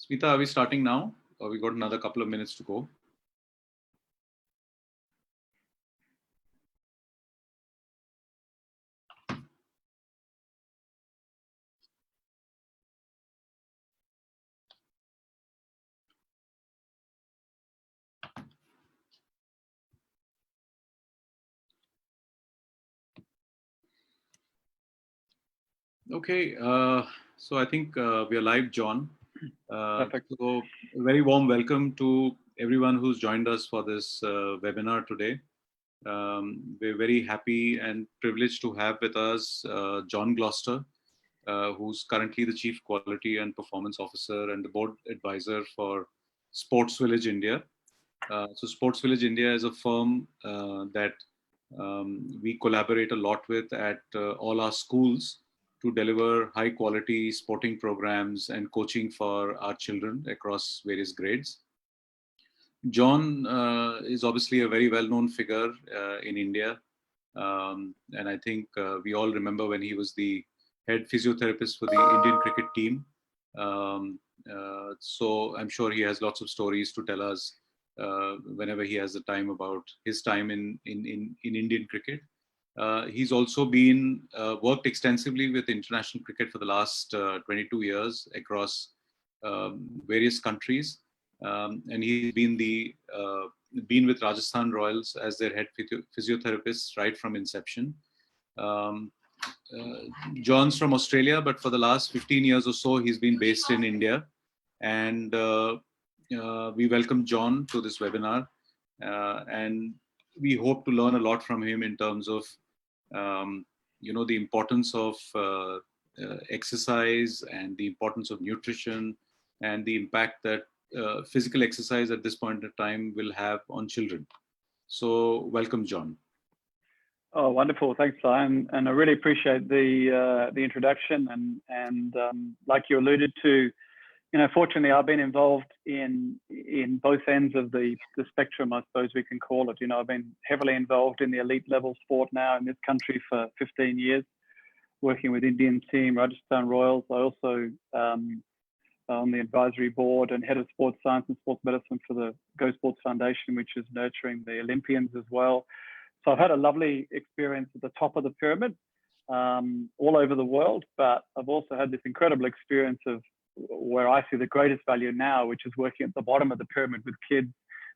Smita, are we starting now? Or we got another couple of minutes to go? Okay, so I think we are live, John. Perfect. So a very warm welcome to everyone who's joined us for this webinar today. We're very happy and privileged to have with us John Gloster, who's currently the Chief Quality and Performance Officer and the Board Advisor for Sports Village India. So Sports Village India is a firm that we collaborate a lot with at all our schools to deliver high quality sporting programs and coaching for our children across various grades. John is obviously a very well-known figure in India. And I think we all remember when he was the head physiotherapist for the Indian cricket team. So I'm sure he has lots of stories to tell us whenever he has the time about his time in Indian cricket. He's also been worked extensively with international cricket for the last 22 years across various countries, and he's been with Rajasthan Royals as their head physiotherapist right from inception. John's from Australia, but for the last 15 years or so, he's been based in India, and we welcome John to this webinar, and we hope to learn a lot from him in terms of the importance of exercise and the importance of nutrition and the impact that physical exercise at this point in time will have on children. So welcome, John. Oh, wonderful! Thanks, Simon, and I really appreciate the introduction. And like you alluded to, fortunately, I've been involved in both ends of the spectrum, I suppose we can call it. I've been heavily involved in the elite level sport now in this country for 15 years, working with Indian team, Rajasthan Royals. I also on the advisory board and head of sports science and sports medicine for the Go Sports Foundation, which is nurturing the Olympians as well. So I've had a lovely experience at the top of the pyramid all over the world, but I've also had this incredible experience of where I see the greatest value now, which is working at the bottom of the pyramid with kids,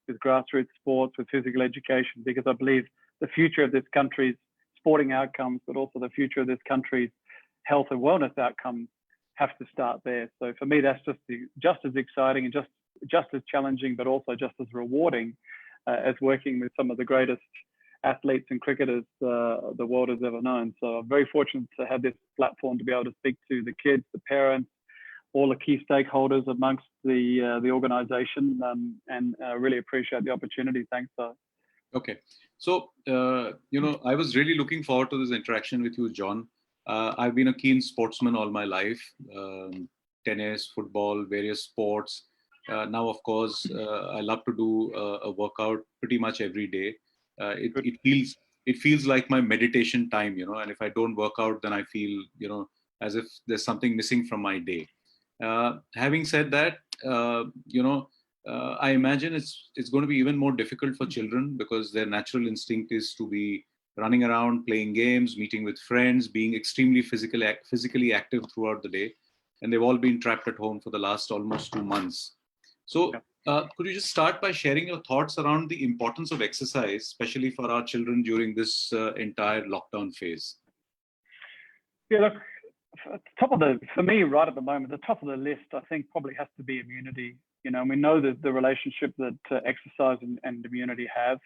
with grassroots sports, with physical education, because I believe the future of this country's sporting outcomes, but also the future of this country's health and wellness outcomes have to start there. So for me, that's just as exciting and just as challenging, but also just as rewarding as working with some of the greatest athletes and cricketers the world has ever known. So I'm very fortunate to have this platform to be able to speak to the kids, the parents, all the key stakeholders amongst the organization, and I really appreciate the opportunity. Thanks. Okay. So, I was really looking forward to this interaction with you, John. I've been a keen sportsman all my life, tennis, football, various sports. Now, of course, I love to do a workout pretty much every day. It feels like my meditation time, and if I don't work out, then I feel, as if there's something missing from my day. Having said that, I imagine it's going to be even more difficult for children because their natural instinct is to be running around, playing games, meeting with friends, being extremely physically active throughout the day. And they've all been trapped at home for the last almost 2 months. So could you just start by sharing your thoughts around the importance of exercise, especially for our children during this entire lockdown phase? Yeah, look, for me, right at the moment, the top of the list, I think probably has to be immunity. We know that the relationship that exercise and immunity have,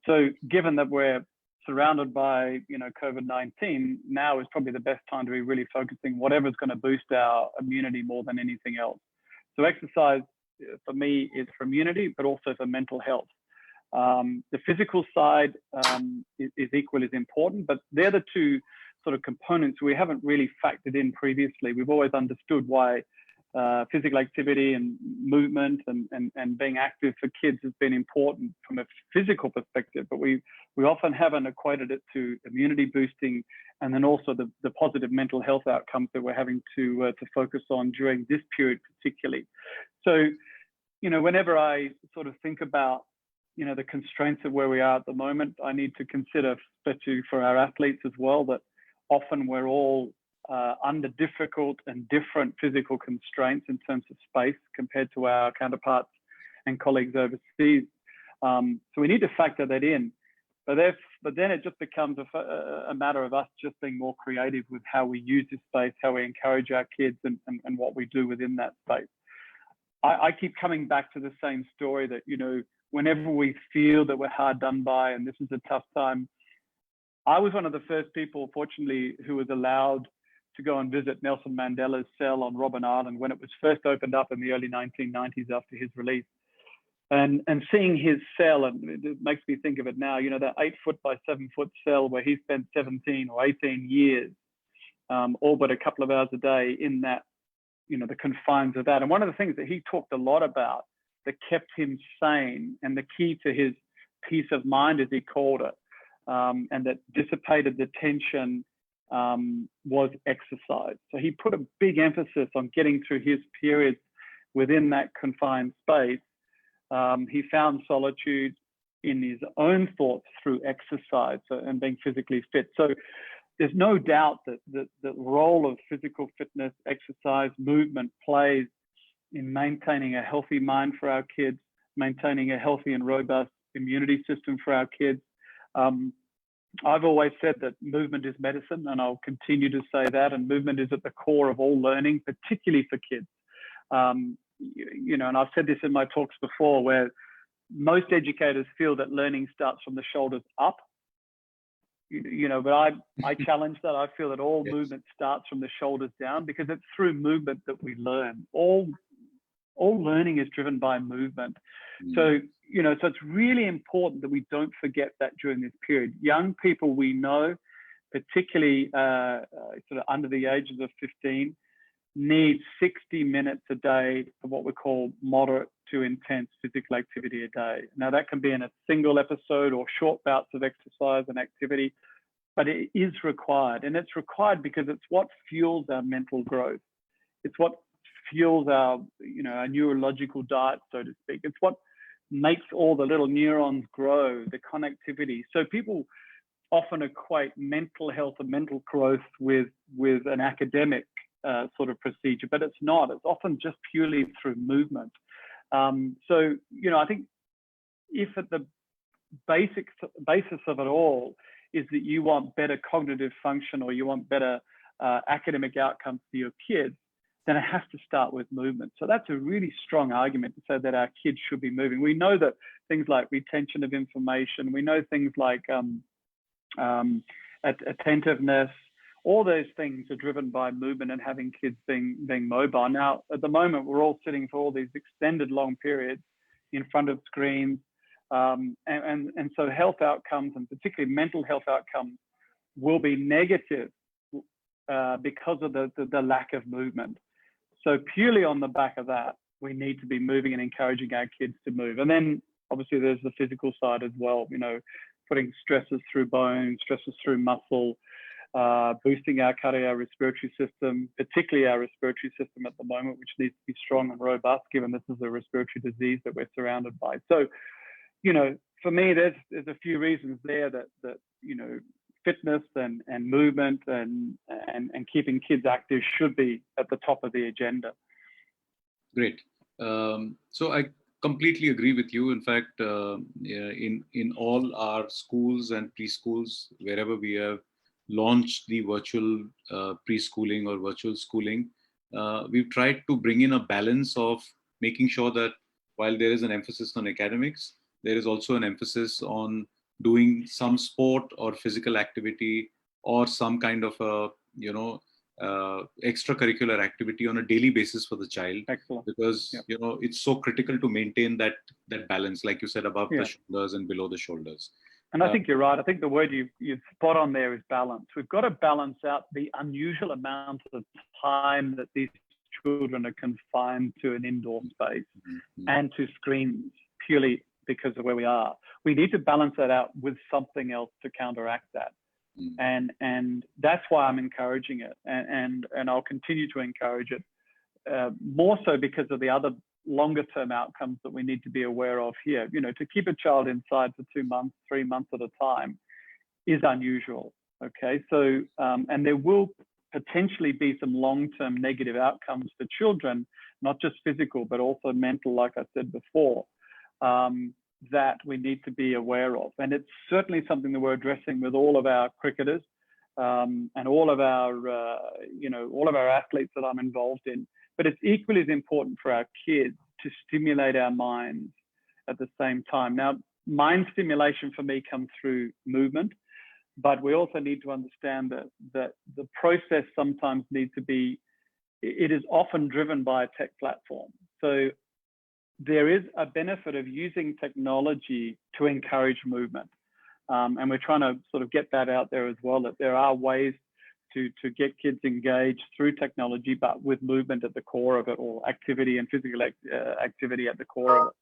so given that we're surrounded by, COVID-19, now is probably the best time to be really focusing whatever's going to boost our immunity more than anything else. So exercise for me is for immunity, but also for mental health. The physical side is equally as important, but they're the two sort of components we haven't really factored in previously. We've always understood why physical activity and movement and being active for kids has been important from a physical perspective, but we often haven't equated it to immunity boosting and then also the positive mental health outcomes that we're having to focus on during this period particularly. So, whenever I sort of think about, the constraints of where we are at the moment, I need to consider, especially for our athletes as well, that often we're all under difficult and different physical constraints in terms of space compared to our counterparts and colleagues overseas. So we need to factor that in. But then it just becomes a matter of us just being more creative with how we use this space, how we encourage our kids and what we do within that space. I keep coming back to the same story that, whenever we feel that we're hard done by and this is a tough time, I was one of the first people, fortunately, who was allowed to go and visit Nelson Mandela's cell on Robben Island when it was first opened up in the early 1990s after his release. And seeing his cell, and it makes me think of it now, that 8 foot by 7 foot cell where he spent 17 or 18 years, all but a couple of hours a day in that, the confines of that. And one of the things that he talked a lot about that kept him sane and the key to his peace of mind, as he called it, and that dissipated the tension was exercise. So he put a big emphasis on getting through his periods within that confined space. He found solitude in his own thoughts through exercise and being physically fit. So there's no doubt that the role of physical fitness, exercise, movement plays in maintaining a healthy mind for our kids, maintaining a healthy and robust immunity system for our kids. I've always said that movement is medicine, and I'll continue to say that. And movement is at the core of all learning, particularly for kids. And I've said this in my talks before, where most educators feel that learning starts from the shoulders up. But I challenge that. I feel that all movement starts from the shoulders down, because it's through movement that we learn. All learning is driven by movement. So, so it's really important that we don't forget that during this period. Young people we know, particularly sort of under the ages of 15, need 60 minutes a day of what we call moderate to intense physical activity a day. Now, that can be in a single episode or short bouts of exercise and activity, but it is required. And it's required because it's what fuels our mental growth. It's what fuels our, our neurological diet, so to speak. It's what makes all the little neurons grow, the connectivity. So people often equate mental health and mental growth with an academic sort of procedure, but it's not. It's often just purely through movement. So, I think if at the basis of it all is that you want better cognitive function or you want better academic outcomes for your kids, then it has to start with movement. So that's a really strong argument to say that our kids should be moving. We know that things like retention of information, we know things like attentiveness, all those things are driven by movement and having kids being mobile. Now, at the moment, we're all sitting for all these extended long periods in front of screens. And so health outcomes, and particularly mental health outcomes, will be negative because of the lack of movement. So purely on the back of that, we need to be moving and encouraging our kids to move. And then obviously there's the physical side as well, putting stresses through bone, stresses through muscle, boosting our cardiorespiratory system, particularly our respiratory system at the moment, which needs to be strong and robust, given this is a respiratory disease that we're surrounded by. So, for me, there's a few reasons there that fitness and movement and keeping kids active should be at the top of the agenda. Great. So I completely agree with you. In fact, in all our schools and preschools, wherever we have launched the virtual preschooling or virtual schooling, we've tried to bring in a balance of making sure that while there is an emphasis on academics, there is also an emphasis on doing some sport or physical activity or some kind of a, extracurricular activity on a daily basis for the child. Excellent. Because, it's so critical to maintain that balance, like you said, above the shoulders and below the shoulders. And I think you're right. I think the word you've spot on there is balance. We've got to balance out the unusual amount of time that these children are confined to an indoor space Mm-hmm. and to screens purely because of where we are. We need to balance that out with something else to counteract that. Mm-hmm. And that's why I'm encouraging it, and I'll continue to encourage it, more so because of the other longer term outcomes that we need to be aware of here. You know, to keep a child inside for 2 months, 3 months at a time is unusual. Okay, so and there will potentially be some long-term negative outcomes for children, not just physical but also mental, like I said before, that we need to be aware of. And it's certainly something that we're addressing with all of our cricketers and all of our all of our athletes that I'm involved in. But it's equally as important for our kids to stimulate our minds at the same time. Now, mind stimulation for me comes through movement, but we also need to understand that the process sometimes needs to be, it is often driven by a tech platform. So there is a benefit of using technology to encourage movement. And we're trying to sort of get that out there as well, that there are ways to get kids engaged through technology, but with movement at the core of it, or activity and physical activity at the core of it.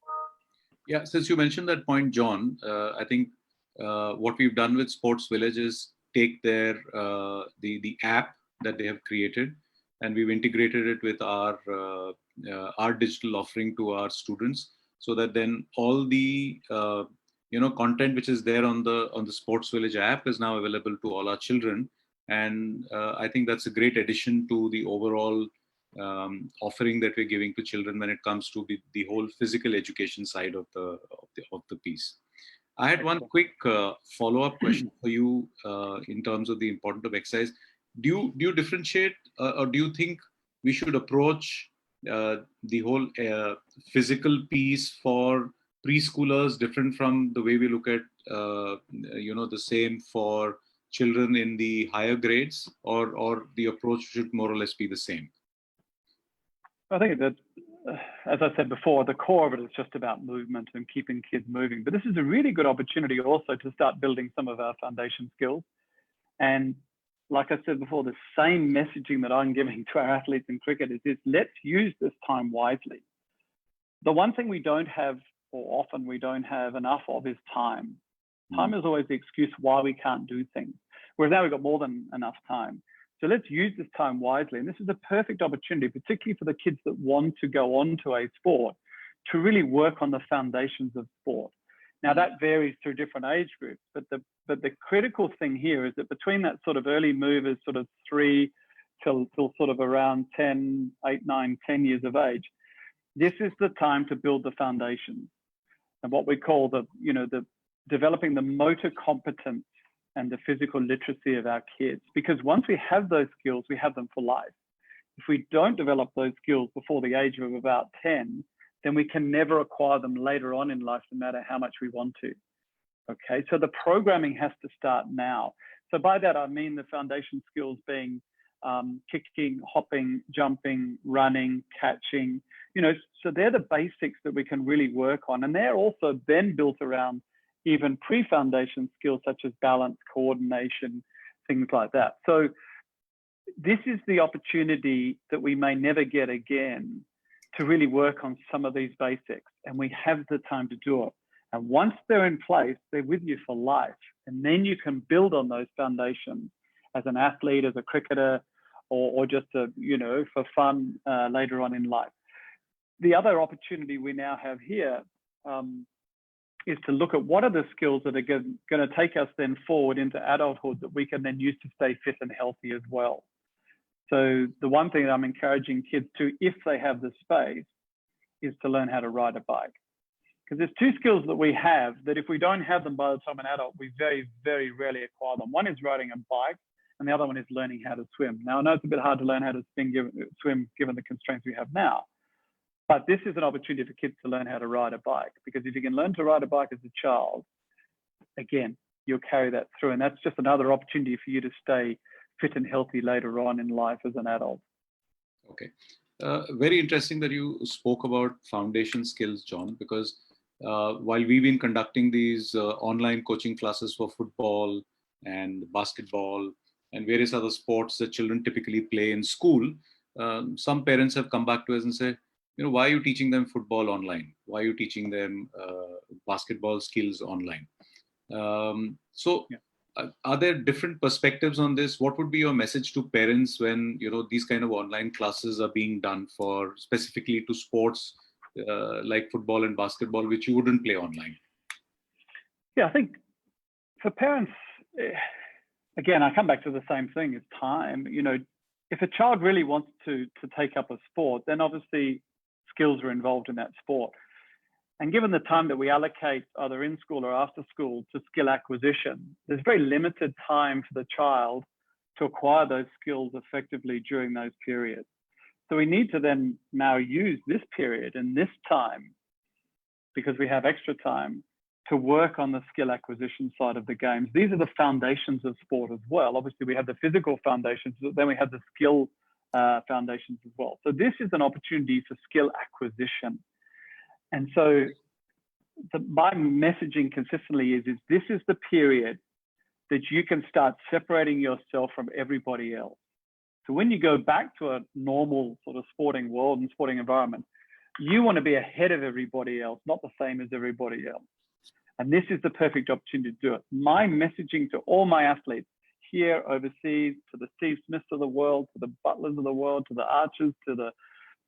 Yeah, since you mentioned that point, John, I think what we've done with Sports Village is take their the app that they have created, and we've integrated it with our digital offering to our students, so that then all the content which is there on the Sports Village app is now available to all our children. And I think that's a great addition to the overall offering that we're giving to children when it comes to the whole physical education side of the piece. I had one quick follow-up question for you in terms of the importance of exercise. Do you differentiate, or do you think we should approach the whole physical piece for preschoolers different from the way we look at the same for children in the higher grades, or the approach should more or less be the same? I think that, as I said before, the core of it is just about movement and keeping kids moving. But this is a really good opportunity also to start building some of our foundation skills. And like I said before, the same messaging that I'm giving to our athletes in cricket is let's use this time wisely. The one thing we don't have, or often we don't have enough of, is time. Time is always the excuse why we can't do things. Whereas now we've got more than enough time. So let's use this time wisely. And this is a perfect opportunity, particularly for the kids that want to go on to a sport, to really work on the foundations of sport. Now that varies through different age groups, but the critical thing here is that between that sort of early movers, sort of 3 till sort of around 10, 8, 9, 10 years of age, this is the time to build the foundations and what we call the developing the motor competence and the physical literacy of our kids. Because once we have those skills, we have them for life. If we don't develop those skills before the age of about 10, then we can never acquire them later on in life, no matter how much we want to. Okay, so the programming has to start now. So by that, I mean the foundation skills being kicking, hopping, jumping, running, catching, so they're the basics that we can really work on. And they're also then built around even pre-foundation skills such as balance, coordination, things like that. So this is the opportunity that we may never get again to really work on some of these basics, and we have the time to do it. And once they're in place, they're with you for life. And then you can build on those foundations as an athlete, as a cricketer, or just for fun later on in life. The other opportunity we now have here is to look at what are the skills that are going to take us then forward into adulthood that we can then use to stay fit and healthy as well. So the one thing that I'm encouraging kids to, if they have the space, is to learn how to ride a bike. Because there's two skills that we have that if we don't have them by the time an adult, we very, very rarely acquire them. One is riding a bike, and the other one is learning how to swim. Now, I know it's a bit hard to learn how to swim given the constraints we have now. But this is an opportunity for kids to learn how to ride a bike, because if you can learn to ride a bike as a child, again, you'll carry that through. And that's just another opportunity for you to stay fit and healthy later on in life as an adult. Okay. Very interesting that you spoke about foundation skills, John, because while we've been conducting these online coaching classes for football and basketball and various other sports that children typically play in school, some parents have come back to us and say, why are you teaching them football online? Why are you teaching them basketball skills online? So Yeah. are there different perspectives on this? What would be your message to parents when these kind of online classes are being done for specifically to sports like football and basketball, which you wouldn't play online? Yeah, I think for parents, again, I come back to the same thing. It's time. If a child really wants to take up a sport, then obviously skills are involved in that sport. And given the time that we allocate either in school or after school to skill acquisition, there's very limited time for the child to acquire those skills effectively during those periods. So we need to then now use this period and this time, because we have extra time, to work on the skill acquisition side of the games. These are the foundations of sport as well. Obviously, we have the physical foundations, but then we have the skill foundations as well. So this is an opportunity for skill acquisition. And so my messaging consistently is this is the period that you can start separating yourself from everybody else. So when you go back to a normal sort of sporting world and sporting environment, you want to be ahead of everybody else, not the same as everybody else. And this is the perfect opportunity to do it. My messaging to all my athletes here, overseas, to the Steve Smiths of the world, to the Butlers of the world, to the Archers, to the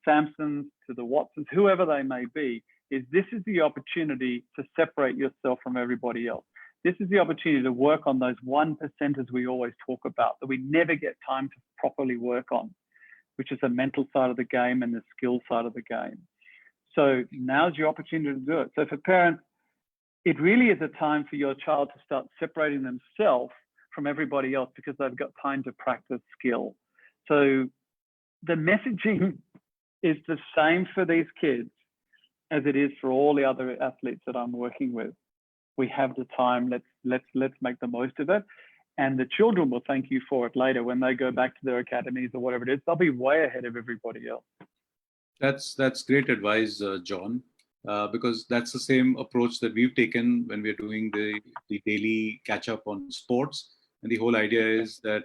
Samsons, to the Watsons, whoever they may be, is this is the opportunity to separate yourself from everybody else. This is the opportunity to work on those 1% we always talk about, that we never get time to properly work on, which is the mental side of the game and the skill side of the game. So now's your opportunity to do it. So for parents, it really is a time for your child to start separating themselves from everybody else because they've got time to practice skill. So the messaging is the same for these kids as it is for all the other athletes that I'm working with. We have the time, let's make the most of it. And the children will thank you for it later when they go back to their academies or whatever it is. They'll be way ahead of everybody else. That's great advice, John, because that's the same approach that we've taken when we're doing the daily catch up on sports. And the whole idea is that,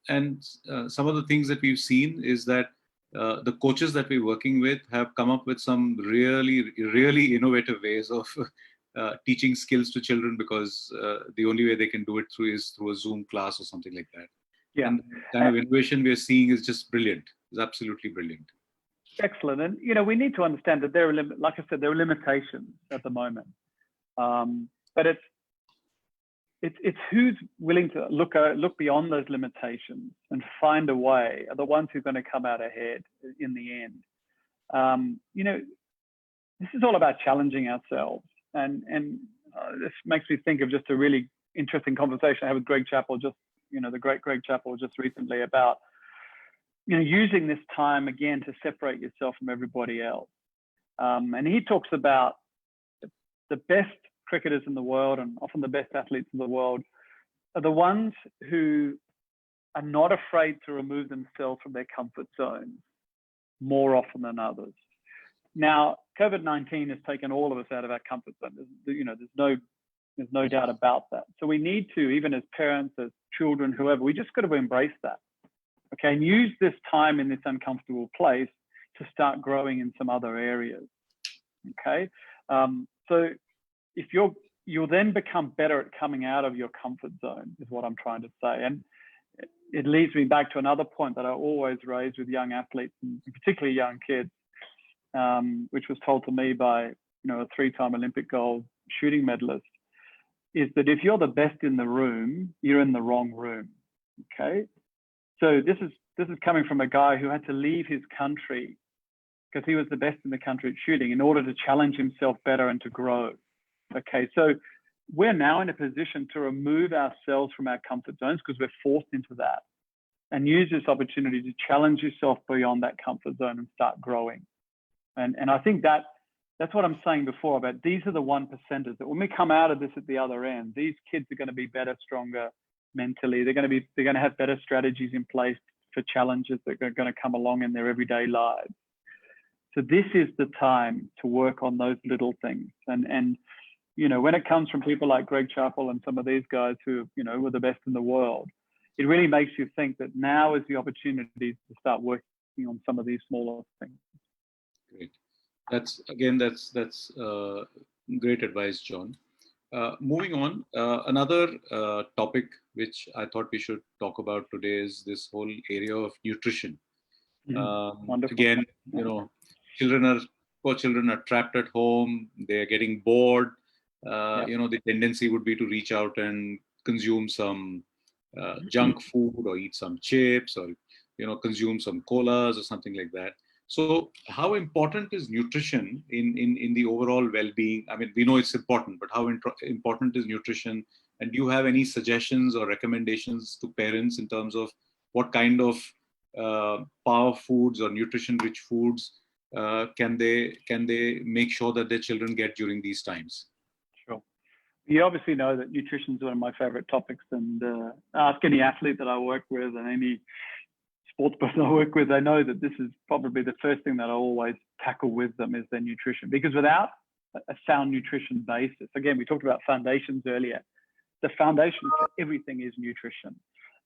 and some of the things that we've seen is that the coaches that we're working with have come up with some really, really innovative ways of teaching skills to children, because the only way they can do it is through a Zoom class or something like that. Yeah. And the kind of innovation we're seeing is just brilliant. It's absolutely brilliant. Excellent. And, we need to understand that like I said, there are limitations at the moment. But it's who's willing to look beyond those limitations and find a way are the ones who are going to come out ahead in the end. This is all about challenging ourselves. And this makes me think of just a really interesting conversation I had with Greg Chappell, the great Greg Chappell, just recently about, using this time again to separate yourself from everybody else. And he talks about the best cricketers in the world and often the best athletes in the world are the ones who are not afraid to remove themselves from their comfort zones more often than others. Now, COVID-19 has taken all of us out of our comfort zone. There's no doubt about that. So we need to, even as parents, as children, whoever, we just got to embrace that. Okay, and use this time in this uncomfortable place to start growing in some other areas. Okay, so if you'll then become better at coming out of your comfort zone, is what I'm trying to say. And it leads me back to another point that I always raise with young athletes, and particularly young kids, which was told to me by a 3-time Olympic gold shooting medalist, is that if you're the best in the room, you're in the wrong room. Okay, so this is coming from a guy who had to leave his country because he was the best in the country at shooting in order to challenge himself better and to grow. Okay, so we're now in a position to remove ourselves from our comfort zones because we're forced into that, and use this opportunity to challenge yourself beyond that comfort zone and start growing. And I think that's what I'm saying before about these are the 1%ers that when we come out of this at the other end, these kids are going to be better, stronger mentally. They're going to have better strategies in place for challenges that are going to come along in their everyday lives. So this is the time to work on those little things. And when it comes from people like Greg Chappell and some of these guys who were the best in the world, it really makes you think that now is the opportunity to start working on some of these smaller things. Great. That's great advice, John. Moving on, another topic which I thought we should talk about today is this whole area of nutrition. Wonderful. Again, poor children are trapped at home. They're getting bored. The tendency would be to reach out and consume some junk food, or eat some chips, or consume some colas or something like that. So how important is nutrition in the overall well-being? I mean, we know it's important, but how important is nutrition? And do you have any suggestions or recommendations to parents in terms of what kind of power foods or nutrition-rich foods can they make sure that their children get during these times? Sure. You obviously know that nutrition is one of my favorite topics, and ask any athlete that I work with and any sports person I work with, I know that this is probably the first thing that I always tackle with them is their nutrition, because without a sound nutrition basis, again, we talked about foundations earlier, the foundation for everything is nutrition.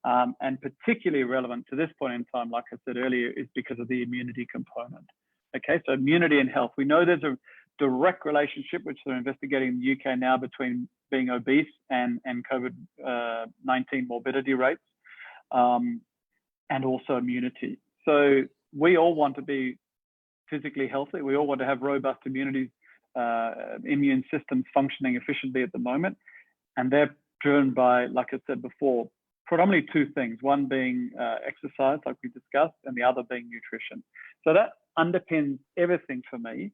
And particularly relevant to this point in time, like I said earlier, is because of the immunity component. Okay, so immunity and health. We know there's a direct relationship, which they're investigating in the UK now, between being obese and COVID-19 morbidity rates. And also immunity. So we all want to be physically healthy. We all want to have robust immune systems functioning efficiently at the moment. And they're driven by, like I said before, predominantly two things, one being exercise, like we discussed, and the other being nutrition. So that underpins everything for me,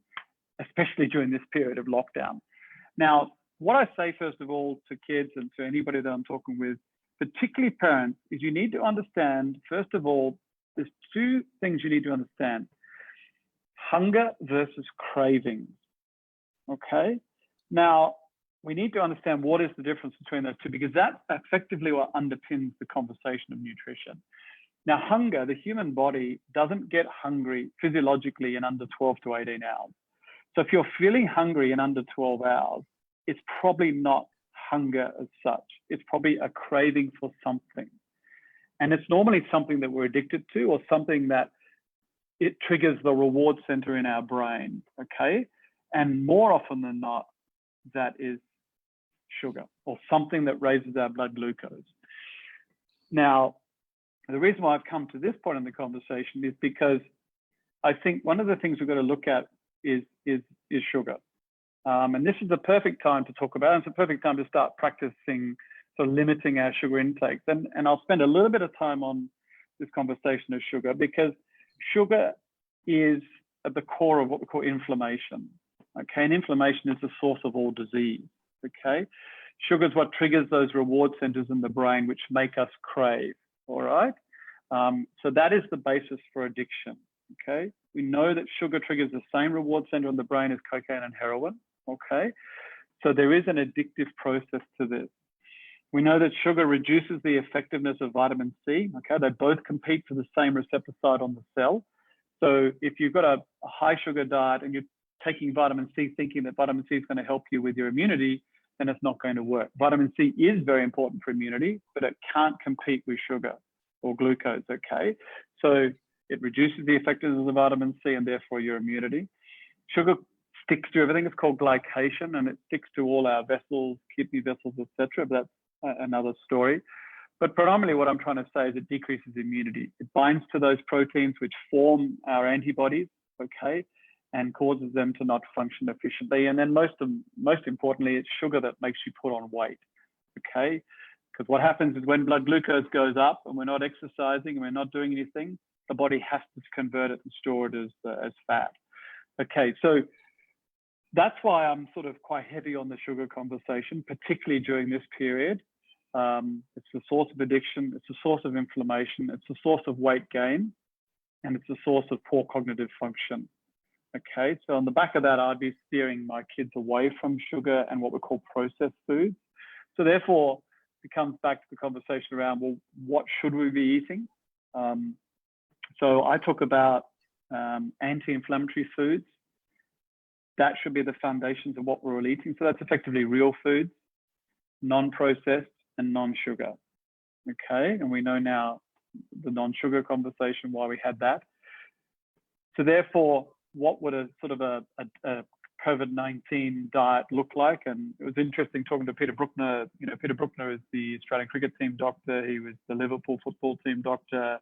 especially during this period of lockdown. Now, what I say, first of all, to kids and to anybody that I'm talking with, particularly parents, is you need to understand, first of all, there's two things you need to understand. Hunger versus cravings, okay? Now, we need to understand what is the difference between those two, because that's effectively what underpins the conversation of nutrition. Now, hunger, the human body doesn't get hungry physiologically in under 12 to 18 hours. So if you're feeling hungry in under 12 hours, it's probably not hunger as such. It's probably a craving for something. And it's normally something that we're addicted to, or something that it triggers the reward center in our brain, okay? And more often than not, that is sugar, or something that raises our blood glucose. Now, the reason why I've come to this point in the conversation is because I think one of the things we've got to look at is sugar. And this is the perfect time to talk about it. It's a perfect time to start practicing, so limiting our sugar intakes. And I'll spend a little bit of time on this conversation of sugar, because sugar is at the core of what we call inflammation. Okay, and inflammation is the source of all disease. Okay, sugar is what triggers those reward centers in the brain, which make us crave. All right, so that is the basis for addiction. Okay, we know that sugar triggers the same reward center in the brain as cocaine and heroin. Okay, so there is an addictive process to this. We know that sugar reduces the effectiveness of vitamin C. Okay, they both compete for the same receptor site on the cell. So if you've got a high sugar diet and you're taking vitamin C thinking that vitamin C is going to help you with your immunity, then it's not going to work. Vitamin C is very important for immunity, but it can't compete with sugar or glucose. Okay, so it reduces the effectiveness of vitamin C and therefore your immunity. Sugar sticks to everything. It's called glycation, and it sticks to all our vessels, kidney vessels, etc. But that's another story. But predominantly what I'm trying to say is it decreases immunity. It binds to those proteins which form our antibodies, okay, and causes them to not function efficiently. And then most importantly, it's sugar that makes you put on weight, okay? Because what happens is when blood glucose goes up and we're not exercising and we're not doing anything, the body has to convert it and store it as fat. Okay, so that's why I'm sort of quite heavy on the sugar conversation, particularly during this period. It's the source of addiction, it's the source of inflammation, it's the source of weight gain, and it's the source of poor cognitive function. Okay, so on the back of that, I'd be steering my kids away from sugar and what we call processed foods. So therefore, it comes back to the conversation around, well, what should we be eating? So I talk about anti-inflammatory foods. That should be the foundations of what we're all eating. So that's effectively real foods, non-processed and non-sugar. Okay, and we know now the non-sugar conversation why we had that. So therefore, what would a sort of a COVID-19 diet look like? And it was interesting talking to Peter Bruckner. You know, Peter Bruckner is the Australian cricket team doctor. He was the Liverpool football team doctor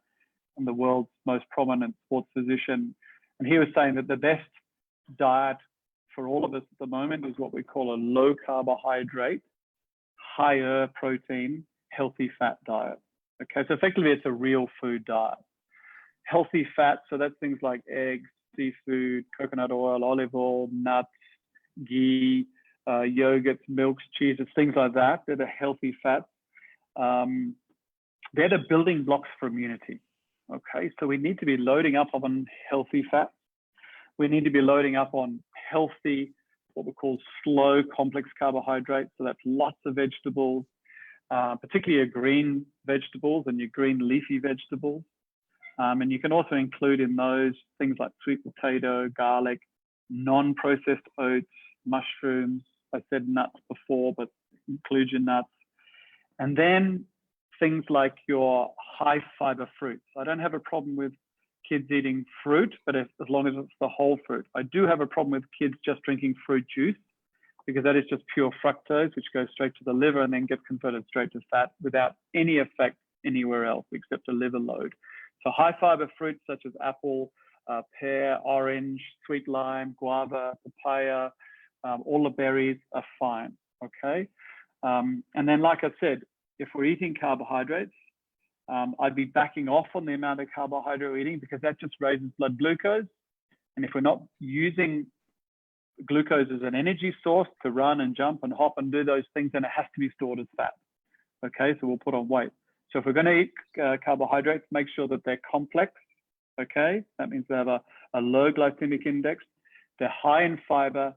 and the world's most prominent sports physician. And he was saying that the best diet for all of us at the moment is what we call a low carbohydrate, higher protein, healthy fat diet. Okay, so effectively it's a real food diet. Healthy fats, so that's things like eggs, seafood, coconut oil, olive oil, nuts, ghee, yogurts, milks, cheeses, things like that. They're the healthy fats. They're the building blocks for immunity. Okay, so we need to be loading up on healthy fats. We need to be loading up on healthy, what we call slow complex carbohydrates. So that's lots of vegetables, particularly your green vegetables and your green leafy vegetables. And you can also include in those things like sweet potato, garlic, non-processed oats, mushrooms. I said nuts before, but include your nuts. And then things like your high fiber fruits. I don't have a problem with kids eating fruit, but as long as it's the whole fruit. I do have a problem with kids just drinking fruit juice, because that is just pure fructose, which goes straight to the liver and then gets converted straight to fat without any effect anywhere else except a liver load. So high fiber fruits such as apple, pear, orange, sweet lime, guava, papaya, all the berries are fine, okay? And then, like I said, if we're eating carbohydrates, I'd be backing off on the amount of carbohydrate we're eating, because that just raises blood glucose. And if we're not using glucose as an energy source to run and jump and hop and do those things, then it has to be stored as fat, okay? So we'll put on weight. So if we're going to eat carbohydrates, make sure that they're complex, okay? That means they have a low glycemic index, they're high in fiber,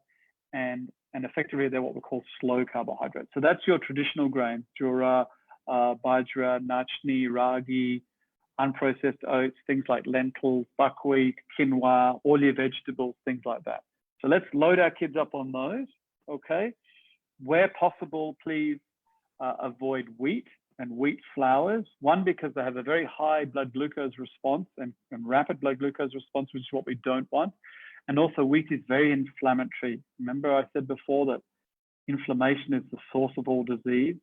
and effectively they're what we call slow carbohydrates. So that's your traditional grains, jura, bajra, nachni, ragi, unprocessed oats, things like lentils, buckwheat, quinoa, all your vegetables, things like that. So let's load our kids up on those, okay? Where possible, please avoid wheat and wheat flours. One, because they have a very high blood glucose response and rapid blood glucose response, which is what we don't want. And also wheat is very inflammatory. Remember I said before that inflammation is the source of all disease.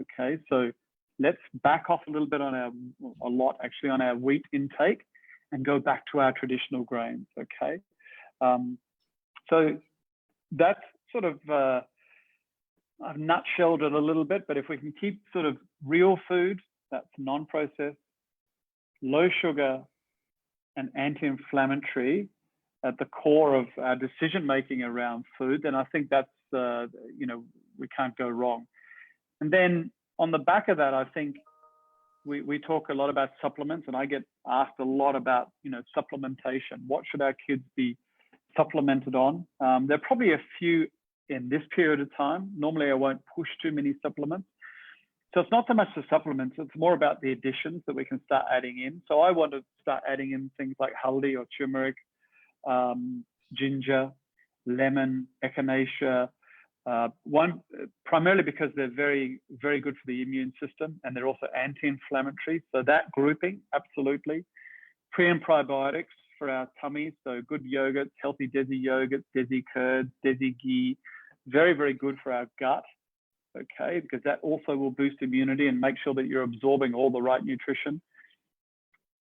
Okay, so let's back off a little bit on our wheat intake and go back to our traditional grains, okay? So that's sort of, I've nutshelled it a little bit, but if we can keep sort of real food, that's non-processed, low sugar, and anti-inflammatory at the core of our decision-making around food, then I think that's, we can't go wrong. And then on the back of that, I think we talk a lot about supplements, and I get asked a lot about, supplementation. What should our kids be supplemented on? There are probably a few in this period of time. Normally I won't push too many supplements. So it's not so much the supplements, it's more about the additions that we can start adding in. So I want to start adding in things like haldi or turmeric, ginger, lemon, echinacea, primarily because they're very, very good for the immune system, and they're also anti-inflammatory. So that grouping, absolutely. Pre and probiotics for our tummies. So good yogurts, healthy desi yogurts, desi curds, desi ghee, very, very good for our gut. Okay, because that also will boost immunity and make sure that you're absorbing all the right nutrition.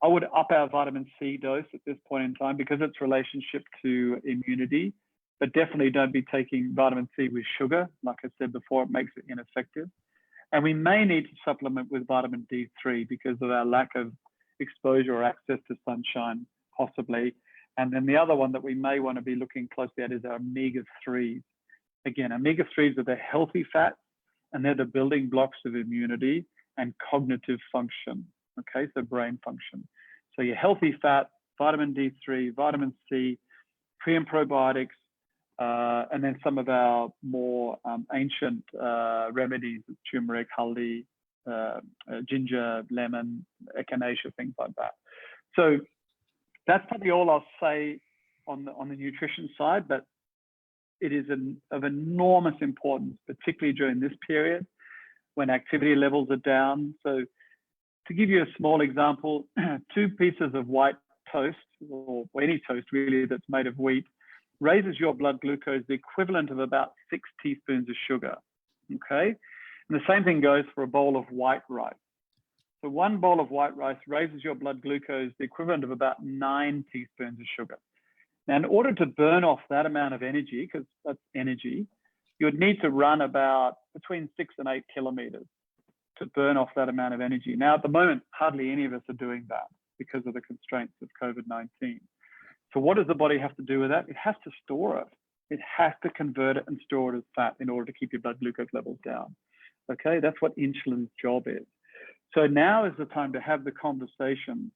I would up our vitamin C dose at this point in time because its relationship to immunity, but definitely don't be taking vitamin C with sugar. Like I said before, it makes it ineffective. And we may need to supplement with vitamin D3 because of our lack of exposure or access to sunshine, possibly. And then the other one that we may want to be looking closely at is our omega-3s. Again, omega-3s are the healthy fats, and they're the building blocks of immunity and cognitive function, okay, so brain function. So your healthy fat, vitamin D3, vitamin C, pre and probiotics, and then some of our more ancient remedies, turmeric, haldi, ginger, lemon, echinacea, things like that. So that's probably all I'll say on the nutrition side, but it is of enormous importance, particularly during this period when activity levels are down. So To give you a small example, 2 pieces of white toast, or any toast really that's made of wheat, raises your blood glucose the equivalent of about 6 teaspoons of sugar. Okay, and the same thing goes for a bowl of white rice. So 1 bowl of white rice raises your blood glucose the equivalent of about 9 teaspoons of sugar. Now, in order to burn off that amount of energy, because that's energy, you would need to run about between 6 and 8 kilometers to burn off that amount of energy. Now, at the moment, hardly any of us are doing that because of the constraints of COVID-19. So what does the body have to do with that? It has to store it. It has to convert it and store it as fat in order to keep your blood glucose levels down. Okay, that's what insulin's job is. So now is the time to have the conversation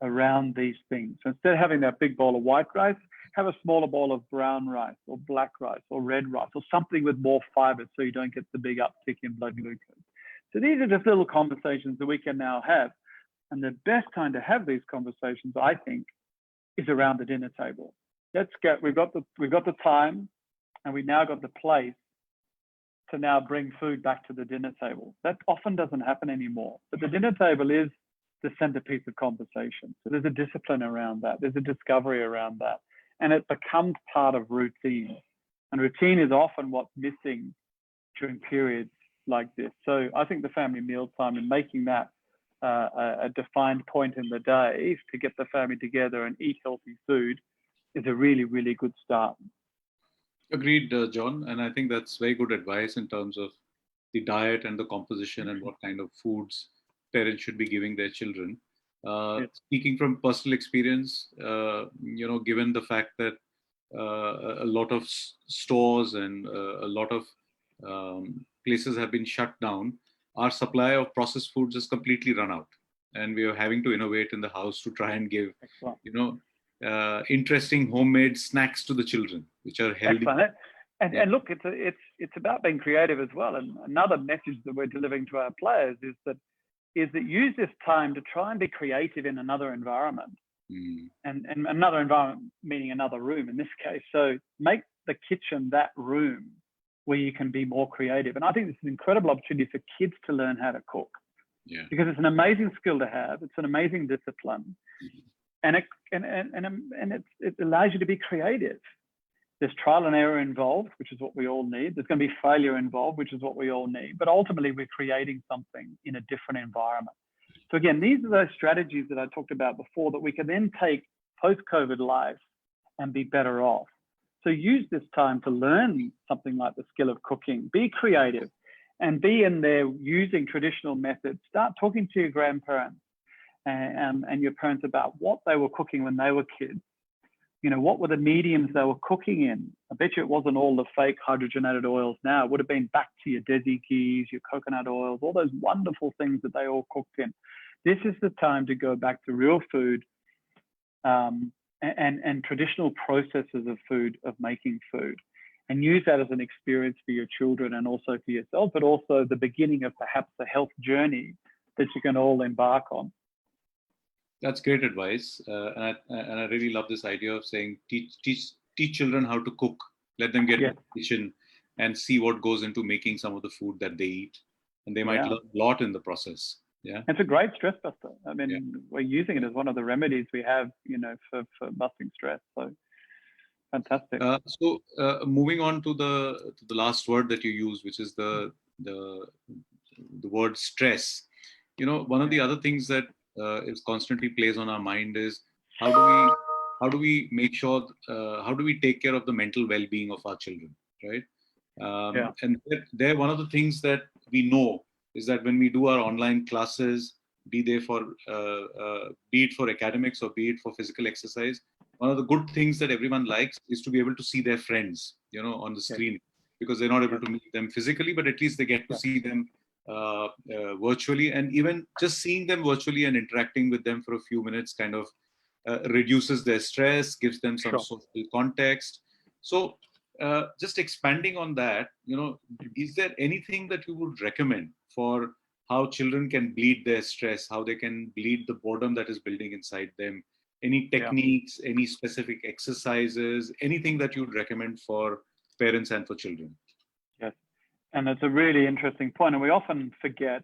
around these things. So instead of having that big bowl of white rice, have a smaller bowl of brown rice or black rice or red rice or something with more fiber so you don't get the big uptick in blood glucose. So these are just little conversations that we can now have. And the best time to have these conversations, I think, is around the dinner table. We've got the time, and we now got the place to now bring food back to the dinner table. That often doesn't happen anymore. But the dinner table is the centerpiece of conversation. So there's a discipline around that. There's a discovery around that. And it becomes part of routine. And routine is often what's missing during periods like this. So I think the family mealtime and making that a defined point in the day to get the family together and eat healthy food is a really, really good start. Agreed, John. And I think that's very good advice in terms of the diet and the composition and what kind of foods parents should be giving their children. Yes. Speaking from personal experience, given the fact that a lot of stores and a lot of places have been shut down, our supply of processed foods has completely run out. And we are having to innovate in the house to try and give, interesting homemade snacks to the children, which are healthy. Excellent. And look, it's about being creative as well. And another message that we're delivering to our players is that use this time to try and be creative in another environment. And another environment meaning another room in this case. So make the kitchen that room where you can be more creative. And I think this is an incredible opportunity for kids to learn how to cook. Yeah. Because it's an amazing skill to have. It's an amazing discipline. And it allows you to be creative. There's trial and error involved, which is what we all need. There's going to be failure involved, which is what we all need. But ultimately, we're creating something in a different environment. So again, these are those strategies that I talked about before that we can then take post-COVID life and be better off. So use this time to learn something like the skill of cooking. Be creative and be in there using traditional methods. Start talking to your grandparents and your parents about what they were cooking when they were kids. What were the mediums they were cooking in? I bet you it wasn't all the fake hydrogenated oils now. It would have been back to your desi ghees, your coconut oils, all those wonderful things that they all cooked in. This is the time to go back to real food and traditional processes of food, of making food, and use that as an experience for your children and also for yourself, but also the beginning of perhaps a health journey that you can all embark on. That's great advice, and I really love this idea of saying teach children how to cook. Let them get in the kitchen and see what goes into making some of the food that they eat, and they might learn a lot in the process. Yeah, it's a great stress buster. I mean, we're using it as one of the remedies we have, for busting stress. So fantastic. So moving on to the last word that you use, which is the word stress. One of the other things that is constantly plays on our mind is how do we make sure how do we take care of the mental well-being of our children, right? And they're one of the things that we know is that when we do our online classes, be it for academics or be it for physical exercise, one of the good things that everyone likes is to be able to see their friends, on the screen, because they're not able to meet them physically, but at least they get to see them virtually. And even just seeing them virtually and interacting with them for a few minutes kind of reduces their stress, gives them some social context. So just expanding on that, is there anything that you would recommend for how children can bleed their stress, how they can bleed the boredom that is building inside them? Any techniques, any specific exercises, anything that you'd recommend for parents and for children? Yes, and it's a really interesting point, and we often forget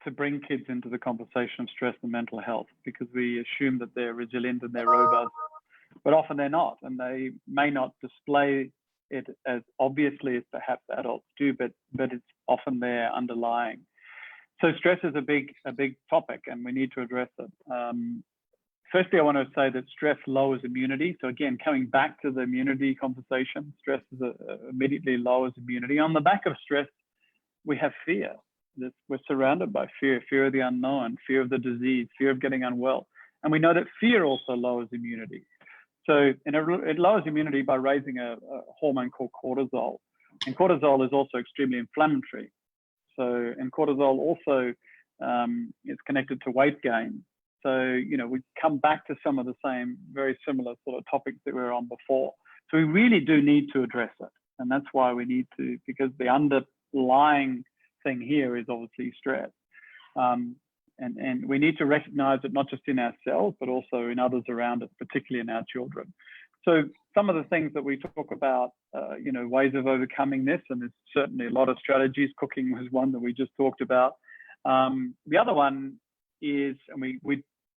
to bring kids into the conversation of stress and mental health, because we assume that they're resilient and they're robust, but often they're not, and they may not display it as obviously as perhaps adults do, but it's often there underlying. So stress is a big topic, and we need to address it. Firstly, I want to say that stress lowers immunity. So again, coming back to the immunity conversation, stress immediately lowers immunity. On the back of stress, we have fear. We're surrounded by fear of the unknown, fear of the disease, fear of getting unwell. And we know that fear also lowers immunity. So it lowers immunity by raising a hormone called cortisol. And cortisol is also extremely inflammatory. So, and cortisol also is connected to weight gain. So, we come back to some of the same very similar sort of topics that we were on before. So we really do need to address it. And that's why we need to, because the underlying thing here is obviously stress. And we need to recognize it not just in ourselves, but also in others around us, particularly in our children. So some of the things that we talk about, ways of overcoming this, and there's certainly a lot of strategies. Cooking was one that we just talked about. The other one is,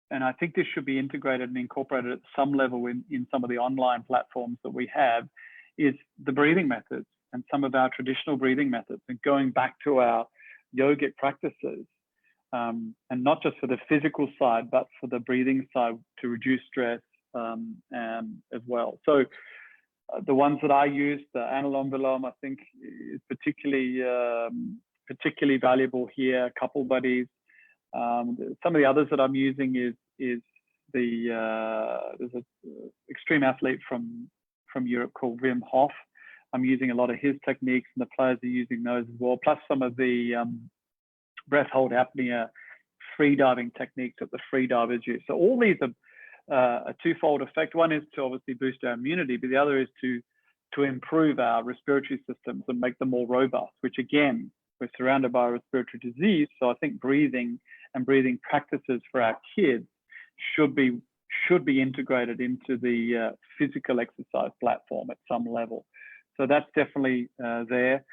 and I think this should be integrated and incorporated at some level in some of the online platforms that we have, is the breathing methods and some of our traditional breathing methods, and going back to our yogic practices, and not just for the physical side, but for the breathing side to reduce stress as well. So the ones that I use, the Anulom Vilom, I think is particularly valuable here. Couple buddies. Some of the others that I'm using is there's an extreme athlete from Europe called Wim Hof. I'm using a lot of his techniques, and the players are using those as well. Plus some of the breath hold apnea, free diving techniques that the free divers use. So all these are a twofold effect. One is to obviously boost our immunity, but the other is to improve our respiratory systems and make them more robust, which again, we're surrounded by respiratory disease. So I think breathing and breathing practices for our kids should be integrated into the physical exercise platform at some level. So that's definitely there.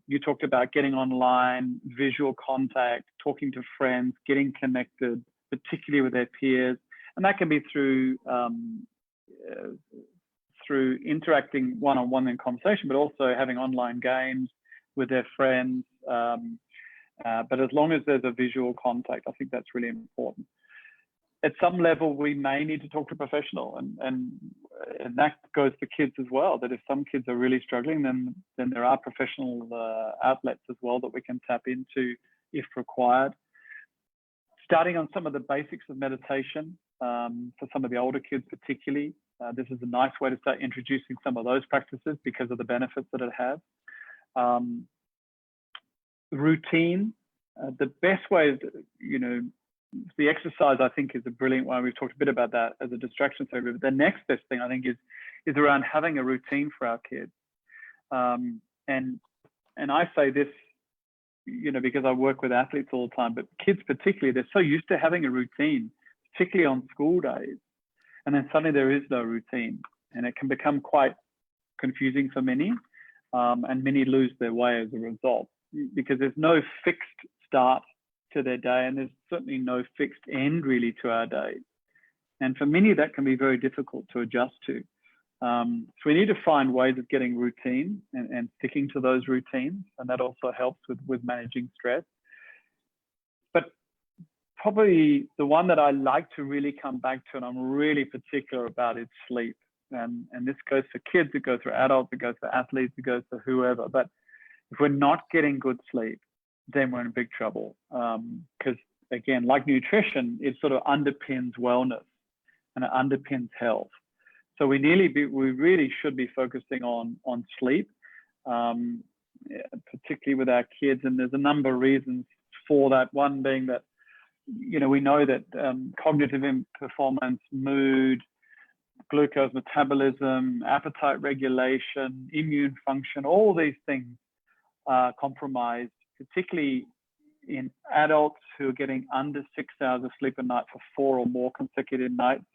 You talked about getting online, visual contact, talking to friends, getting connected, particularly with their peers. And that can be through interacting one-on-one in conversation, but also having online games with their friends. But as long as there's a visual contact, I think that's really important. At some level, we may need to talk to a professional, and that goes for kids as well, that if some kids are really struggling, then there are professional outlets as well that we can tap into if required. Starting on some of the basics of meditation, for some of the older kids particularly, this is a nice way to start introducing some of those practices because of the benefits that it has. Routine, the best way, the exercise I think is a brilliant one. We've talked a bit about that as a distraction therapy, but the next best thing I think is around having a routine for our kids. And I say this, because I work with athletes all the time, but kids particularly, they're so used to having a routine, particularly on school days. And then suddenly there is no routine, and it can become quite confusing for many, and many lose their way as a result, because there's no fixed start to their day, and there's certainly no fixed end really to our day. And for many, that can be very difficult to adjust to. So we need to find ways of getting routine and sticking to those routines, and that also helps with managing stress. But probably the one that I like to really come back to, and I'm really particular about, is sleep. And this goes for kids, it goes for adults, it goes for athletes, it goes for whoever. But if we're not getting good sleep, then we're in big trouble. Because again, like nutrition, it sort of underpins wellness and it underpins health. So we really should be focusing on sleep, particularly with our kids. And there's a number of reasons for that. One being that, we know that cognitive performance, mood, glucose metabolism, appetite regulation, immune function, all these things are compromised, particularly in adults who are getting under 6 hours of sleep a night for 4 or more consecutive nights,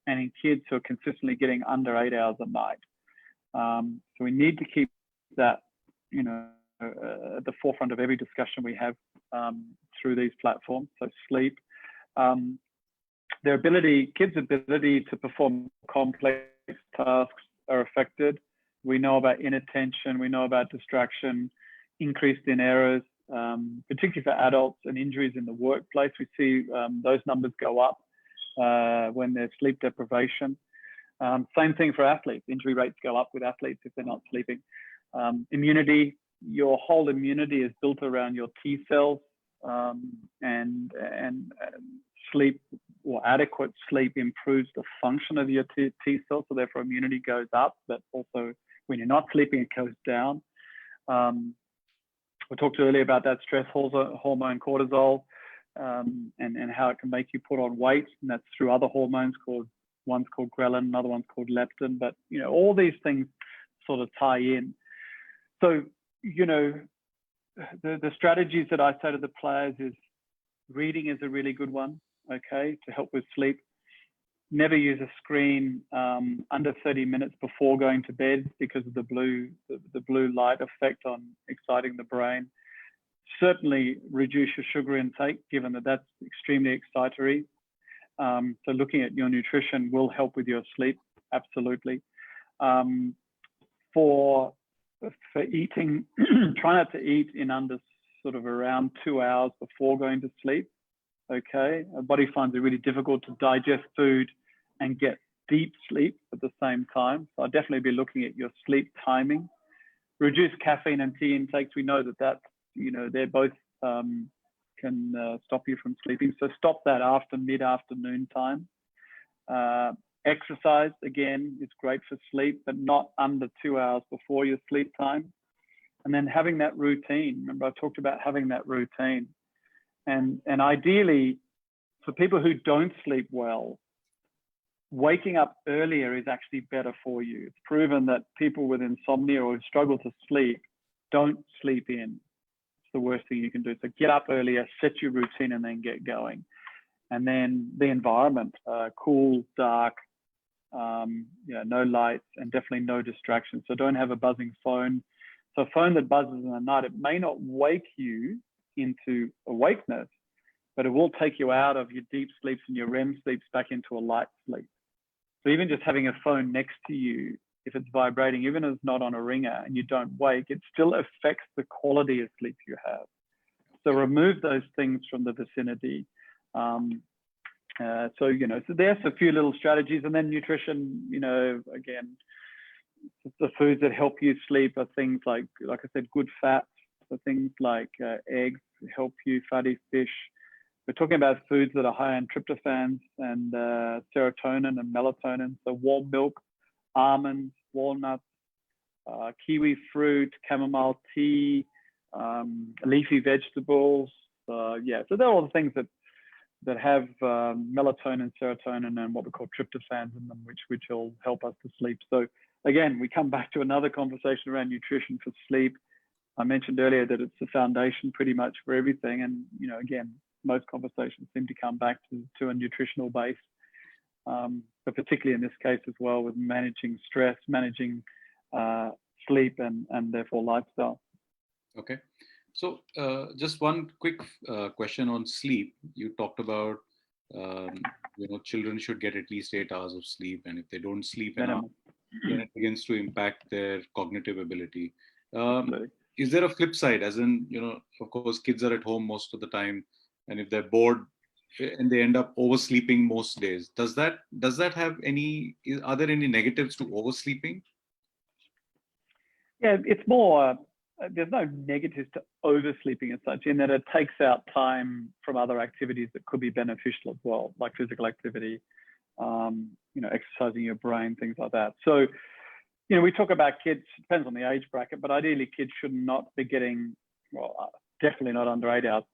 and in kids who are consistently getting under 8 hours a night. So we need to keep that, at the forefront of every discussion we have through these platforms. So sleep, kids' ability to perform complex tasks are affected. We know about inattention, we know about distraction, increased in errors, particularly for adults, and injuries in the workplace. We see those numbers go up when there's sleep deprivation. Same thing for athletes. Injury rates go up with athletes if they're not sleeping. Immunity, your whole immunity is built around your T cells, and sleep, or adequate sleep, improves the function of your T cells, so therefore immunity goes up, but also when you're not sleeping, it goes down. We talked earlier about that stress hormone cortisol, and how it can make you put on weight, and that's through other hormones one's called ghrelin, another one's called leptin, but all these things sort of tie in. So the strategies that I say to the players is reading is a really good one, okay, to help with sleep. Never use a screen under 30 minutes before going to bed because of the blue light effect on exciting the brain. Certainly reduce your sugar intake, given that that's extremely excitatory. So looking at your nutrition will help with your sleep, absolutely. For eating, try not to eat in under sort of around 2 hours before going to sleep. Okay, our body finds it really difficult to digest food and get deep sleep at the same time. So I'll definitely be looking at your sleep timing. Reduce caffeine and tea intakes. We know that they're both can stop you from sleeping. So stop that after mid-afternoon time. Exercise, again, is great for sleep, but not under 2 hours before your sleep time. And then having that routine. Remember, I talked about having that routine. And ideally, for people who don't sleep well, waking up earlier is actually better for you. It's proven that people with insomnia or who struggle to sleep don't sleep in. It's the worst thing you can do. So get up earlier, set your routine, and then get going. And then the environment, cool, dark, no lights, and definitely no distractions. So don't have a buzzing phone. So a phone that buzzes in the night, it may not wake you into awakeness, but it will take you out of your deep sleeps and your REM sleeps back into a light sleep. So even just having a phone next to you, if it's vibrating, even if it's not on a ringer and you don't wake, it still affects the quality of sleep you have. So remove those things from the vicinity. So there's a few little strategies. And then nutrition, again, the foods that help you sleep are things like I said, good fats. So things like eggs help you, fatty fish. We're talking about foods that are high in tryptophans and serotonin and melatonin. So warm milk, almonds, walnuts, kiwi fruit, chamomile tea, leafy vegetables. So they're all the things that have melatonin, serotonin, and what we call tryptophans in them, which will help us to sleep. So again, we come back to another conversation around nutrition for sleep. I mentioned earlier that it's the foundation pretty much for everything. And, again, most conversations seem to come back to a nutritional base, but particularly in this case as well, with managing stress, managing sleep, and therefore lifestyle. Okay. So just one quick question on sleep. You talked about, children should get at least 8 hours of sleep. And if they don't sleep enough, then it begins to impact their cognitive ability. Is there a flip side? As in, of course, kids are at home most of the time. And if they're bored and they end up oversleeping most days, does that have are there any negatives to oversleeping? Yeah, it's more, there's no negatives to oversleeping as such, in that it takes out time from other activities that could be beneficial as well, like physical activity, exercising your brain, things like that. So, we talk about kids, depends on the age bracket, but ideally kids should not be getting, well, definitely not under 8 hours,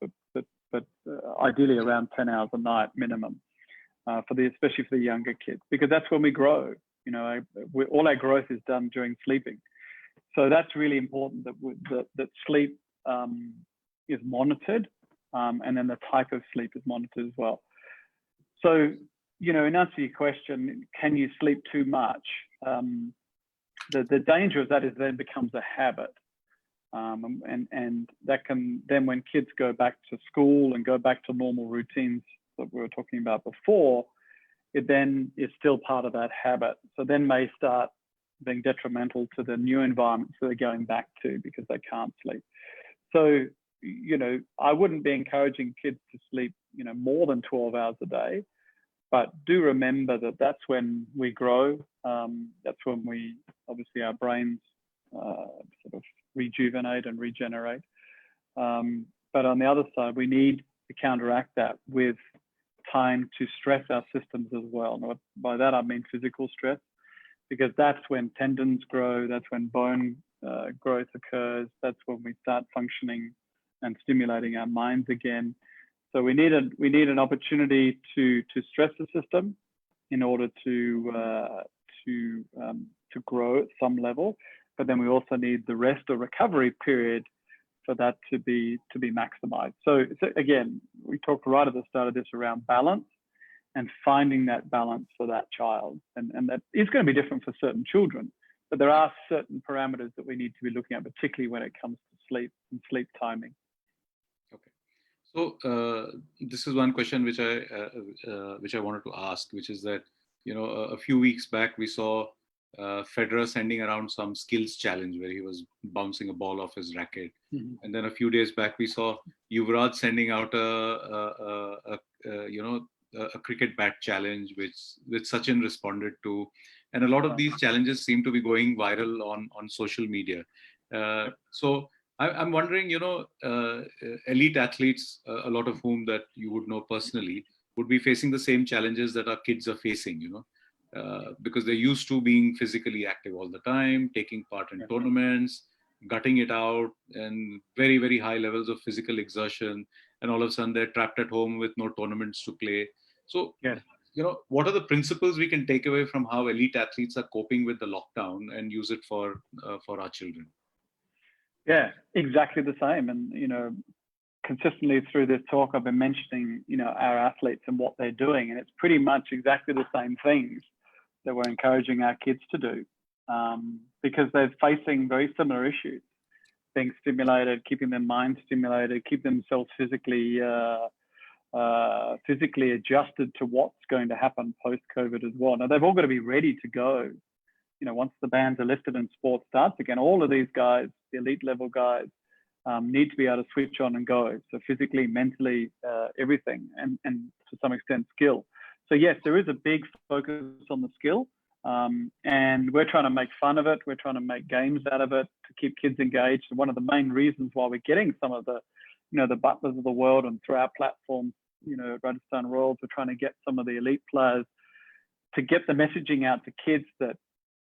but ideally around 10 hours a night minimum, especially for the younger kids, because that's when we grow. All our growth is done during sleeping. So that's really important that sleep is monitored, and then the type of sleep is monitored as well. So, in answer to your question, can you sleep too much? The danger of that is then it becomes a habit. And that can then, when kids go back to school and go back to normal routines that we were talking about before, it then is still part of that habit. So then may start being detrimental to the new environments that they're going back to because they can't sleep. So, I wouldn't be encouraging kids to sleep, more than 12 hours a day, but do remember that that's when we grow. That's when obviously our brains sort of rejuvenate and regenerate. But on the other side, we need to counteract that with time to stress our systems as well. Now, by that, I mean physical stress, because that's when tendons grow, that's when bone growth occurs, that's when we start functioning and stimulating our minds again. So we need an opportunity to stress the system in order to grow at some level, but then we also need the rest or recovery period for that to be maximized. So again, we talked right at the start of this around balance and finding that balance for that child, and that is going to be different for certain children, but there are certain parameters that we need to be looking at, particularly when it comes to sleep and sleep timing. Okay. So this is one question which I wanted to ask, which is that a few weeks back we saw Federer sending around some skills challenge where he was bouncing a ball off his racket, and then a few days back we saw Yuvraj sending out a cricket bat challenge, which Sachin responded to, and a lot of these challenges seem to be going viral on social media. So I'm wondering, elite athletes, a lot of whom that you would know personally, would be facing the same challenges that our kids are facing, because they're used to being physically active all the time, taking part in tournaments, gutting it out, and very, very high levels of physical exertion. And all of a sudden they're trapped at home with no tournaments to play. So, what are the principles we can take away from how elite athletes are coping with the lockdown and use it for our children? Yeah, exactly the same. And, consistently through this talk, I've been mentioning, our athletes and what they're doing. And it's pretty much exactly the same things that we're encouraging our kids to do, because they're facing very similar issues, being stimulated, keeping their mind stimulated, keep themselves physically adjusted to what's going to happen post-COVID as well. Now, they've all got to be ready to go. Once the bans are lifted and sport starts again, all of these guys, the elite level guys, need to be able to switch on and go. So physically, mentally, everything, and to some extent skill. So yes, there is a big focus on the skill, and we're trying to make fun of it. We're trying to make games out of it to keep kids engaged. And one of the main reasons why we're getting some of the, the Butlers of the world and through our platform, Rajasthan Royals, we're trying to get some of the elite players to get the messaging out to kids that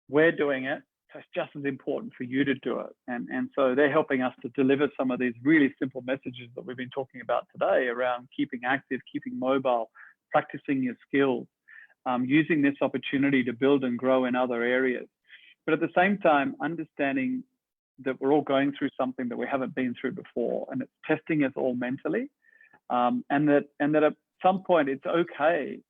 we're doing it. So it's just as important for you to do it. And so they're helping us to deliver some of these really simple messages that we've been talking about today around keeping active, keeping mobile, practicing your skills, using this opportunity to build and grow in other areas. But at the same time, understanding that we're all going through something that we haven't been through before, and it's testing us all mentally, and that at some point it's okay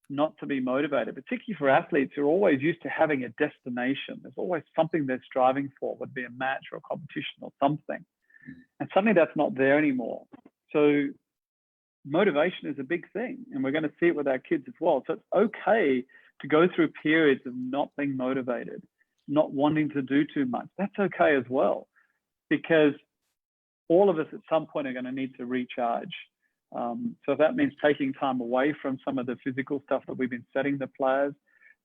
not to be motivated, particularly for athletes who are always used to having a destination. There's always something they're striving for, would be a match or a competition or something. And suddenly that's not there anymore. So motivation is a big thing, and we're going to see it with our kids as well. So it's okay to go through periods of not being motivated, not wanting to do too much. That's okay as well, because all of us at some point are going to need to recharge. So if that means taking time away from some of the physical stuff that we've been setting the players,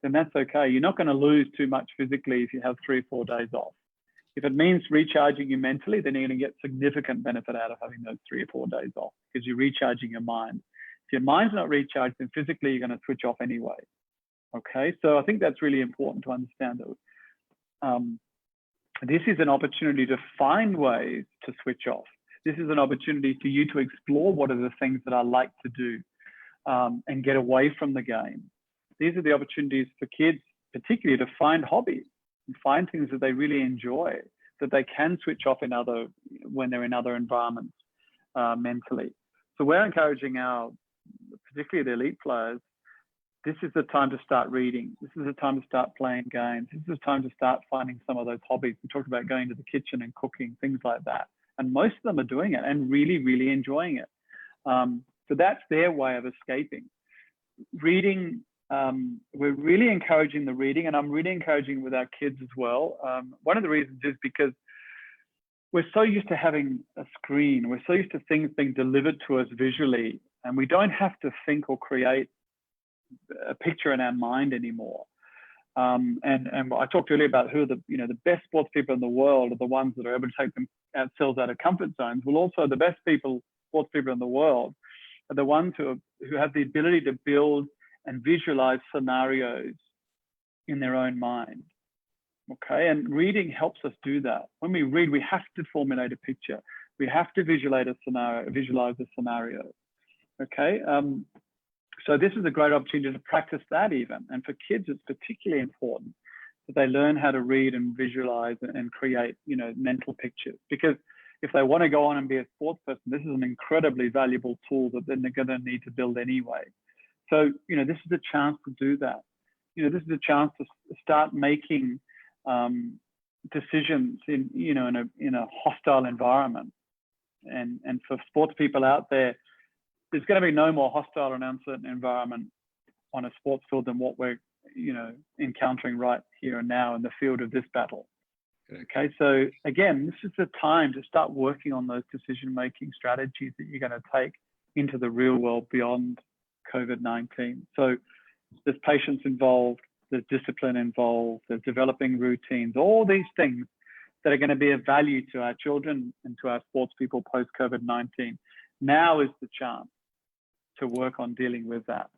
then that's okay. You're not going to lose too much physically if you have 3 or 4 days off. If it means recharging you mentally, then you're going to get significant benefit out of having those 3 or 4 days off, because you're recharging your mind. If your mind's not recharged, then physically you're going to switch off anyway. Okay, so I think that's really important to understand that this is an opportunity to find ways to switch off. This is an opportunity for you to explore what are the things that I like to do, and get away from the game. These are the opportunities for kids, particularly, to find hobbies and find things that they really enjoy, that they can switch off when they're in other environments mentally. So we're encouraging particularly the elite players, this is the time to start reading. This is the time to start playing games. This is the time to start finding some of those hobbies. We talked about going to the kitchen and cooking, things like that. And most of them are doing it and really, really enjoying it. So that's their way of escaping. Reading, we're really encouraging the reading, and I'm really encouraging with our kids as well. One of the reasons is because we're so used to having a screen. We're so used to things being delivered to us visually, and we don't have to think or create a picture in our mind anymore. And I talked earlier about who are the best sports people in the world are the ones that are able to take themselves out of comfort zones. Well, also the best sports people in the world are the ones who have the ability to build and visualize scenarios in their own mind. Okay, and reading helps us do that. When we read, we have to formulate a picture. We have to visualize a scenario. Okay, so this is a great opportunity to practice that even. And for kids, it's particularly important that they learn how to read and visualize and create, mental pictures. Because if they want to go on and be a sports person, this is an incredibly valuable tool that then they're going to need to build anyway. So, this is a chance to do that. This is a chance to start making decisions in a hostile environment. And for sports people out there, there's going to be no more hostile and uncertain environment on a sports field than what we're, encountering right here and now in the field of this battle. Okay, so again, this is the time to start working on those decision-making strategies that you're going to take into the real world beyond COVID-19. So there's patience involved, there's discipline involved, there's developing routines, all these things that are going to be of value to our children and to our sports people post-COVID-19. Now is the chance to work on dealing with that.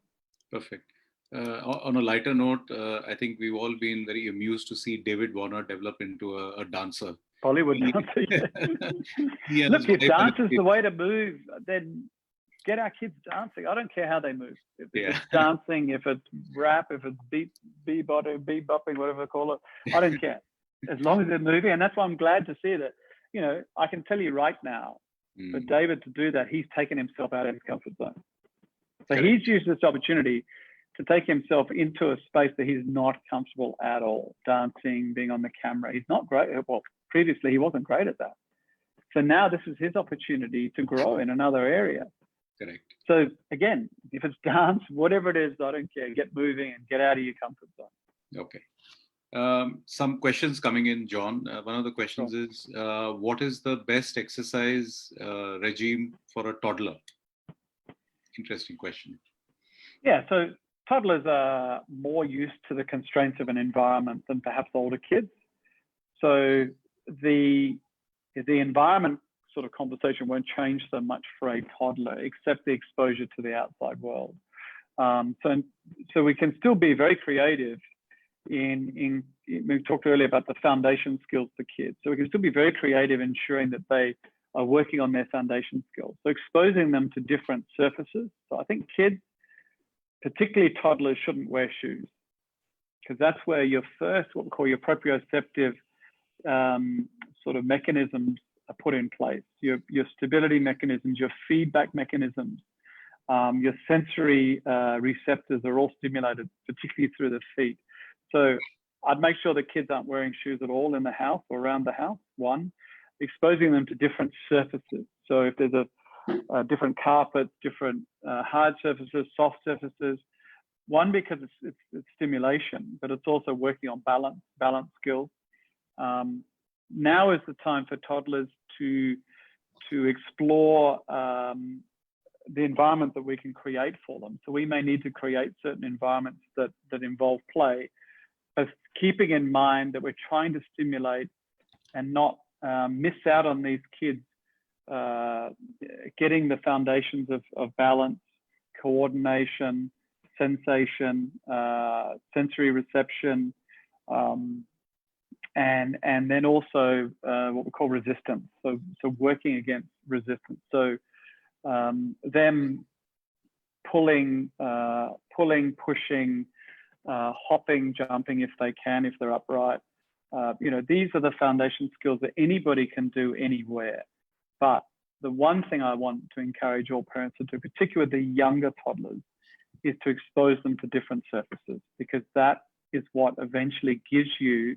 Perfect. On a lighter note, I think we've all been very amused to see David Warner develop into a dancer. Bollywood dancer. Yeah. Look, if dance is the way to move, then get our kids dancing. I don't care how they move. If it's dancing, if it's rap, if it's bebopping, whatever they call it, I don't care. As long as they're moving. And that's why I'm glad to see that, I can tell you right now, for David to do that, he's taken himself out of his comfort zone. So he's used this opportunity to take himself into a space that he's not comfortable at all. Dancing, being on the camera. He's not great. Well, previously he wasn't great at that. So now this is his opportunity to grow in another area. Correct. So again, if it's dance, whatever it is, I don't care. Get moving and get out of your comfort zone. Okay. Some questions coming in, John. One of the questions is, what is the best exercise regime for a toddler? Interesting question. Yeah, so toddlers are more used to the constraints of an environment than perhaps older kids. So the environment sort of conversation won't change so much for a toddler, except the exposure to the outside world. So we can still be very creative we talked earlier about the foundation skills for kids. So we can still be very creative, ensuring that they are working on their foundation skills. So exposing them to different surfaces. So I think kids, particularly toddlers, shouldn't wear shoes, because that's where your first, what we call your proprioceptive sort of mechanisms are put in place. Your stability mechanisms, your feedback mechanisms, your sensory receptors are all stimulated, particularly through the feet. So I'd make sure that kids aren't wearing shoes at all in the house or around the house. One, exposing them to different surfaces. So if there's a different carpet, different hard surfaces, soft surfaces. One, because it's stimulation, but it's also working on balance skills. Now is the time for toddlers to explore the environment that we can create for them. So we may need to create certain environments that involve play, but keeping in mind that we're trying to stimulate and not miss out on these kids getting the foundations of balance, coordination, sensation, sensory reception, and then also what we call resistance. So working against resistance. So them pulling, pushing, hopping, jumping if they can, if they're upright. These are the foundation skills that anybody can do anywhere. But the one thing I want to encourage all parents to do, particularly the younger toddlers, is to expose them to different surfaces, because that is what eventually gives you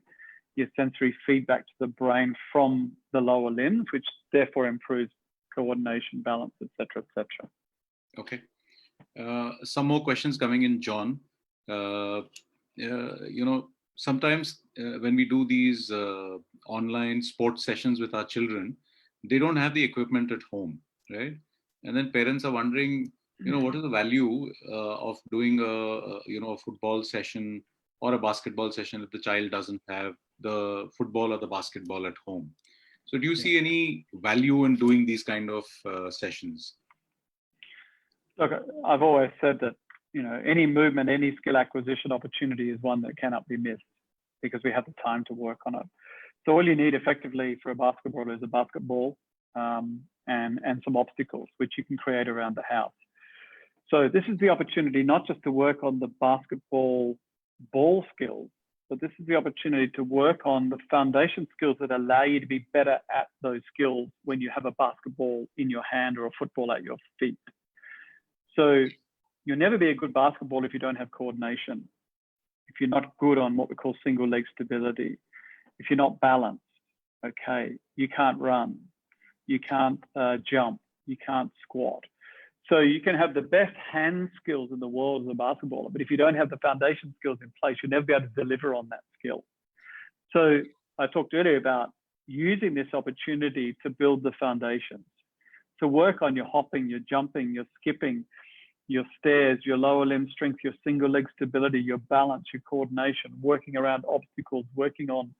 your sensory feedback to the brain from the lower limbs, which therefore improves coordination, balance, etc., etc. Okay. Some more questions coming in, John. Sometimes when we do these online sports sessions with our children, they don't have the equipment at home, right? And then parents are wondering, what is the value of doing a football session or a basketball session if the child doesn't have the football or the basketball at home? So do you see any value in doing these kind of sessions? Look, I've always said that, any movement, any skill acquisition opportunity is one that cannot be missed, because we have the time to work on it. So all you need effectively for a basketball is a basketball and some obstacles, which you can create around the house. So this is the opportunity not just to work on the basketball ball skills, but this is the opportunity to work on the foundation skills that allow you to be better at those skills when you have a basketball in your hand or a football at your feet. So you'll never be a good basketball if you don't have coordination, if you're not good on what we call single leg stability, if you're not balanced, okay, you can't run, you can't jump, you can't squat. So you can have the best hand skills in the world as a basketballer, but if you don't have the foundation skills in place, you'll never be able to deliver on that skill. So I talked earlier about using this opportunity to build the foundations, to work on your hopping, your jumping, your skipping, your stairs, your lower limb strength, your single leg stability, your balance, your coordination, working around obstacles, working on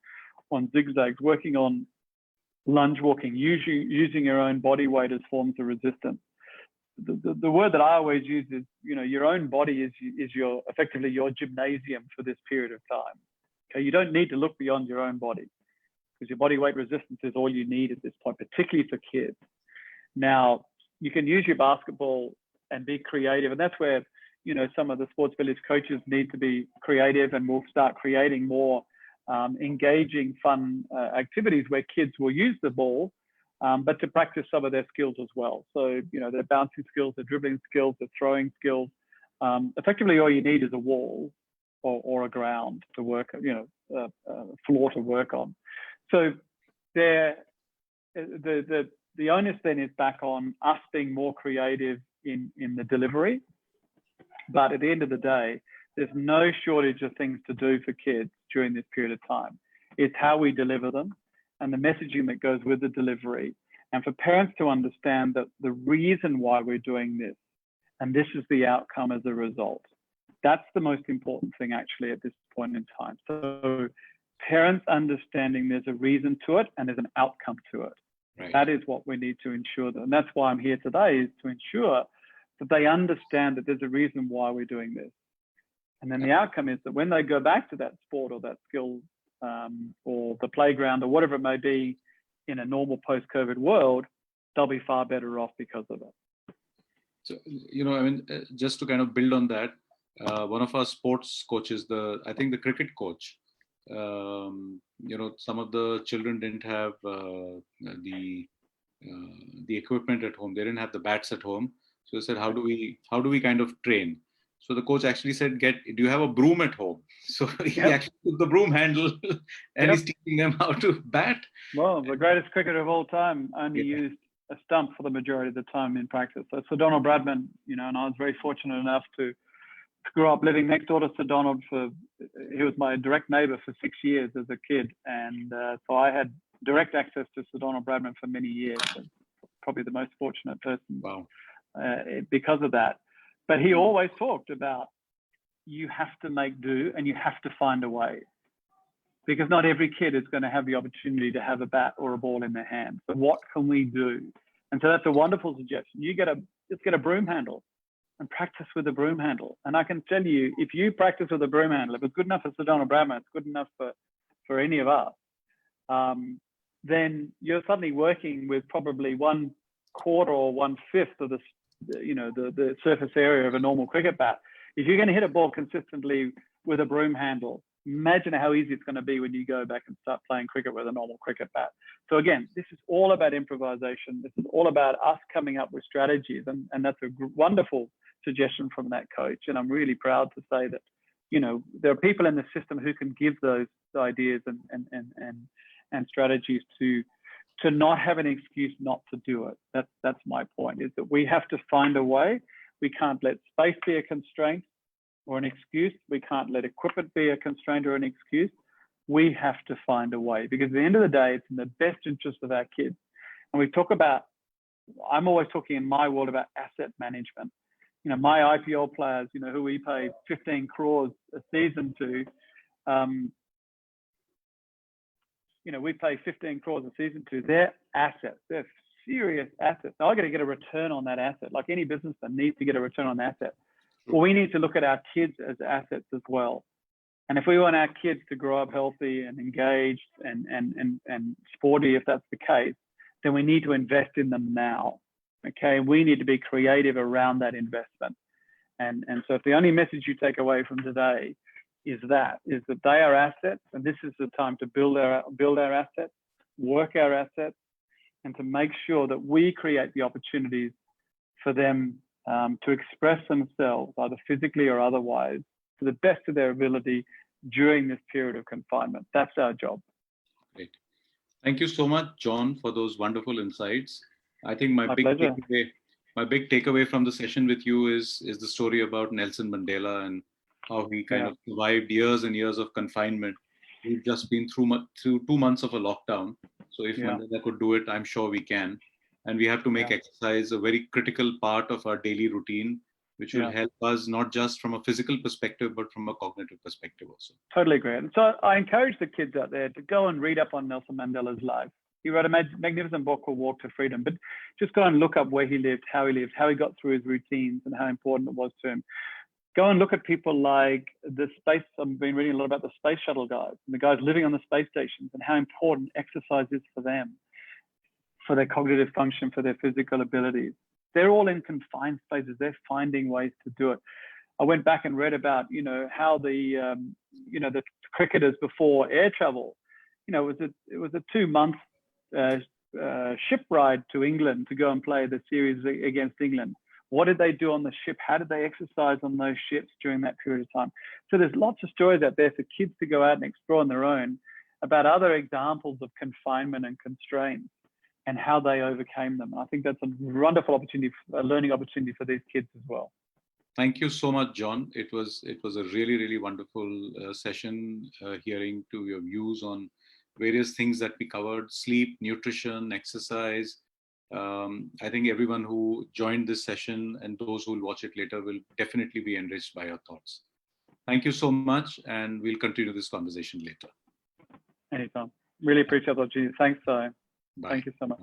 zigzags, working on lunge walking, using your own body weight as forms of resistance. The word that I always use is, your own body is effectively your gymnasium for this period of time. Okay, you don't need to look beyond your own body, because your body weight resistance is all you need at this point, particularly for kids. Now, you can use your basketball and be creative, and that's where some of the sports village coaches need to be creative, and we'll start creating more engaging, fun activities where kids will use the ball, but to practice some of their skills as well. So, their bouncing skills, their dribbling skills, their throwing skills. Effectively, all you need is a wall or a ground to work, a floor to work on. So the onus then is back on us being more creative in the delivery. But at the end of the day, there's no shortage of things to do for kids during this period of time. It's how we deliver them and the messaging that goes with the delivery. And for parents to understand that the reason why we're doing this, and this is the outcome as a result. That's the most important thing actually at this point in time. So parents understanding there's a reason to it and there's an outcome to it. Right. That is what we need to ensure that. And that's why I'm here today, is to ensure that they understand that there's a reason why we're doing this. And then the outcome is that when they go back to that sport or that skill or the playground or whatever it may be in a normal post-COVID world, they'll be far better off because of it. So, just to kind of build on that, one of our sports coaches, I think the cricket coach, some of the children didn't have the equipment at home. They didn't have the bats at home. So they said, how do we kind of train? So the coach actually said, do you have a broom at home? So he actually took the broom handle and he's teaching them how to bat. Well, the greatest cricketer of all time only used a stump for the majority of the time in practice. So Sir Donald Bradman, and I was very fortunate enough to grow up living next door to Sir Donald. He was my direct neighbor for 6 years as a kid. And so I had direct access to Sir Donald Bradman for many years. Probably the most fortunate person because of that. But he always talked about, you have to make do and you have to find a way, because not every kid is going to have the opportunity to have a bat or a ball in their hand. So what can we do? And so that's a wonderful suggestion. Just get a broom handle and practice with a broom handle. And I can tell you, if you practice with a broom handle, if it's good enough for Sir Donald Bradman, it's good enough for any of us, then you're suddenly working with probably 1/4 or 1/5 of the surface area of a normal cricket bat. If you're going to hit a ball consistently with a broom handle, imagine how easy it's going to be when you go back and start playing cricket with a normal cricket bat. So again, this is all about improvisation. This is all about us coming up with strategies, and that's a wonderful suggestion from that coach. And I'm really proud to say that, you know, there are people in the system who can give those ideas and strategies to not have an excuse not to do it. That's my point, is that we have to find a way. We can't let space be a constraint or an excuse. We can't let equipment be a constraint or an excuse. We have to find a way, because at the end of the day, it's in the best interest of our kids. And we talk about, I'm always talking in my world about asset management. You know, my IPL players, you know, who we pay 15 crores a season to, you know, we pay 15 crores a season to. They're assets. They're serious assets. So I got to get a return on that asset. Like any businessman needs to get a return on the asset. Well, we need to look at our kids as assets as well. And if we want our kids to grow up healthy and engaged and sporty, if that's the case, then we need to invest in them now. Okay, we need to be creative around that investment. And so if the only message you take away from today is that they are assets, and this is the time to build our assets, work our assets, and to make sure that we create the opportunities for them to express themselves, either physically or otherwise, to the best of their ability during this period of confinement. That's our job. Great. Thank you so much, John, for those wonderful insights. I think my big takeaway from the session with you is the story about Nelson Mandela and how he kind of survived years and years of confinement. We've just been through 2 months of a lockdown. So if Mandela could do it, I'm sure we can. And we have to make exercise a very critical part of our daily routine, which will help us not just from a physical perspective, but from a cognitive perspective also. Totally agree. And so I encourage the kids out there to go and read up on Nelson Mandela's life. He wrote a magnificent book called Walk to Freedom, but just go and look up where he lived, how he got through his routines and how important it was to him. Go and look at people like the space. I've been reading a lot about the space shuttle guys and the guys living on the space stations and how important exercise is for them, for their cognitive function, for their physical abilities. They're all in confined spaces. They're finding ways to do it. I went back and read about, you know, how the cricketers before air travel, you know, it was a 2-month ship ride to England to go and play the series against England. What did they do on the ship? How did they exercise on those ships during that period of time? So there's lots of stories out there for kids to go out and explore on their own about other examples of confinement and constraints and how they overcame them. I think that's a wonderful opportunity, a learning opportunity for these kids as well. Thank you so much, John. It was a really, really wonderful session, hearing to your views on various things that we covered: sleep, nutrition, exercise. I think everyone who joined this session and those who will watch it later will definitely be enriched by your thoughts. Thank you so much, and we'll continue this conversation later. Anytime. Really appreciate the opportunity. Thanks, Si. Bye. Thank you so much.